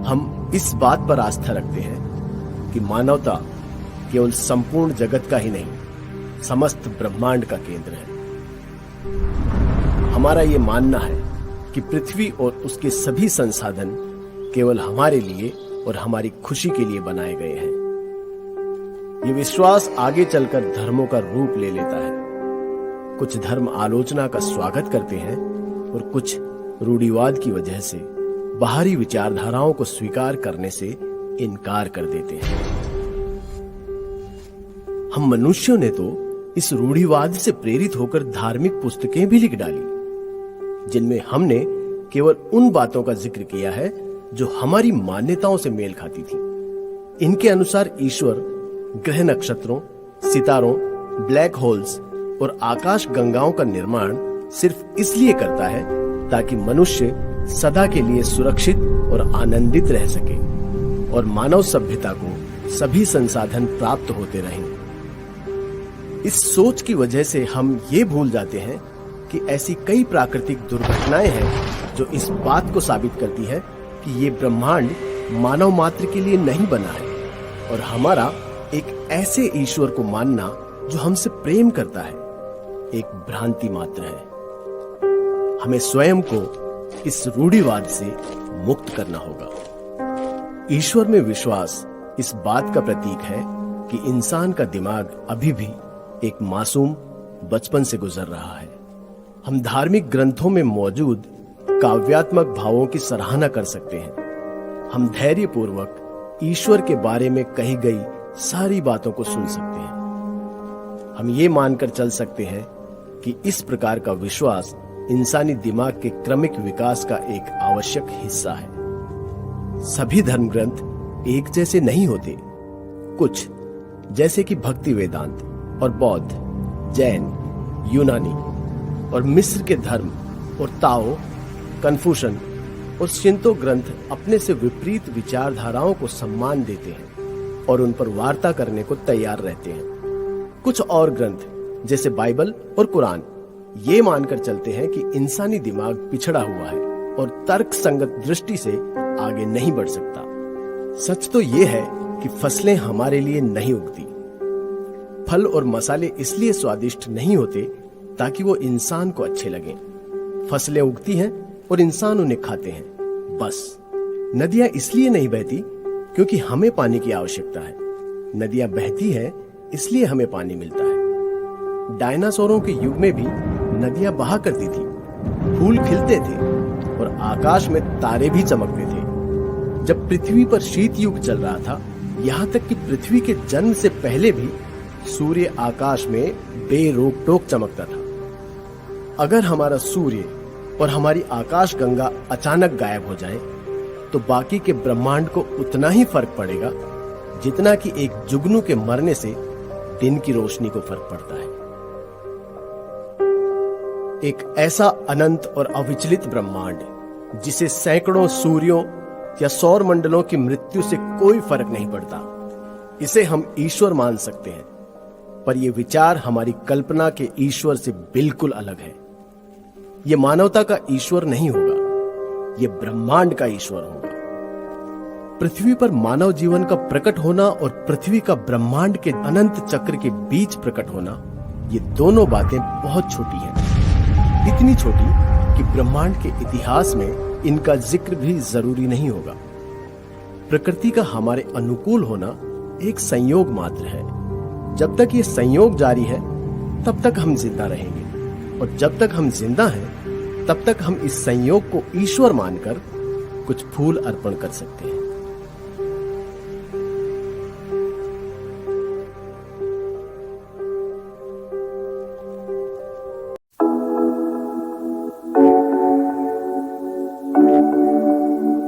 हम इस बात पर आस्था रखते हैं कि मानवता केवल संपूर्ण जगत का ही नहीं, समस्त ब्रह्मांड का केंद्र है। हमारा ये मानना है कि पृथ्वी और उसके सभी संसाधन केवल हमारे लिए और हमारी खुशी के लिए बनाए गए हैं। ये विश्वास आगे चलकर धर्मों का रूप ले लेता है। कुछ धर्म आलोचना का स्वागत करते हैं और कुछ रूढ़िवाद की वजह से बाहरी विचारधाराओं को स्वीकार करने से इनकार कर देते हैं। हम मनुष्यों ने तो इस रूढ़िवाद से प्रेरित होकर धार्मिक पुस्तकें भी लिख डाली, जिनमें हमने केवल उन बातों का जिक्र किया है जो हमारी मान्यताओं से मेल खाती थी। इनके अनुसार ईश्वर ग्रह नक्षत्रों, सितारों, ब्लैक होल्स और आकाश गंगाओं का निर्माण सिर्फ इसलिए करता है ताकि मनुष्य सदा के लिए सुरक्षित और आनंदित रह सके और मानव सभ्यता को सभी संसाधन प्राप्त होते रहें। इस सोच की वजह से हम ये भूल जाते हैं कि ऐसी कई प्राकृतिक दुर्घटनाएं हैं जो इस बात को साबित करती है कि ये ब्रह्मांड मानव मात्र के लिए नहीं बना है और हमारा एक ऐसे ईश्वर को मानना जो हमसे प्रेम करता है एक भ्रांति मात्र है। हमें स्वयं को इस रूढ़िवाद से मुक्त करना होगा। ईश्वर में विश्वास इस बात का प्रतीक है कि इंसान का दिमाग अभी भी एक मासूम बचपन से गुजर रहा है। हम धार्मिक ग्रंथों में मौजूद काव्यात्मक भावों की सराहना कर सकते हैं। हम धैर्यपूर्वक ईश्वर के बारे में कही गई सारी बातों को सुन सकते हैं। हम ये मानकर चल सकते हैं कि इस प्रकार का विश्वास इंसानी दिमाग के क्रमिक विकास का एक आवश्यक हिस्सा है। सभी धर्म ग्रंथ एक जैसे नहीं होते। कुछ जैसे कि भक्ति वेदांत और बौद्ध, जैन, यूनानी और मिस्र के धर्म और ताओ, कन्फ्यूशन और शिंतो ग्रंथ अपने से विपरीत विचारधाराओं को सम्मान देते हैं और उन पर वार्ता करने को तैयार रहते हैं। कुछ और ग्रंथ जैसे बाइबल और कुरान ये मानकर चलते हैं कि इंसानी दिमाग पिछड़ा हुआ है और तर्क संगत दृष्टि से आगे नहीं बढ़ सकता। सच तो ये है कि फसलें हमारे लिए नहीं उगती। फल और मसाले इसलिए स्वादिष्ट नहीं होते ताकि वो इंसान को अच्छे लगें। फसलें उगती हैं और इंसान उन्हें खाते हैं, बस। नदियां इसलिए नहीं बहती क्योंकि हमें पानी की आवश्यकता है। नदियां बहती हैं इसलिए हमें पानी मिलता है। डायनासोरों के युग में भी नदियां बहा करती थी, फूल खिलते थे और आकाश में तारे भी चमकते थे। जब पृथ्वी पर शीत युग चल रहा था, यहाँ तक कि पृथ्वी के जन्म से पहले भी सूर्य आकाश में बेरोक टोक चमकता था। अगर हमारा सूर्य और हमारी आकाश गंगा अचानक गायब हो जाए तो बाकी के ब्रह्मांड को उतना ही फर्क पड़ेगा जितना कि एक जुगनू के मरने से दिन की रोशनी को फर्क पड़ता है। एक ऐसा अनंत और अविचलित ब्रह्मांड जिसे सैकड़ों सूर्यों या सौर मंडलों की मृत्यु से कोई फर्क नहीं पड़ता, इसे हम ईश्वर मान सकते हैं। पर यह विचार हमारी कल्पना के ईश्वर से बिल्कुल अलग है। यह मानवता का ईश्वर नहीं होगा, यह ब्रह्मांड का ईश्वर होगा। पृथ्वी पर मानव जीवन का प्रकट होना और पृथ्वी का ब्रह्मांड के अनंत चक्र के बीच प्रकट होना, ये दोनों बातें बहुत छोटी हैं। इतनी छोटी कि ब्रह्मांड के इतिहास में इनका जिक्र भी जरूरी नहीं होगा। प्रकृति का हमारे अनुकूल होना एक संयोग मात्र है। जब तक ये संयोग जारी है तब तक हम जिंदा रहेंगे और जब तक हम जिंदा हैं तब तक हम इस संयोग को ईश्वर मानकर कुछ फूल अर्पण कर सकते हैं।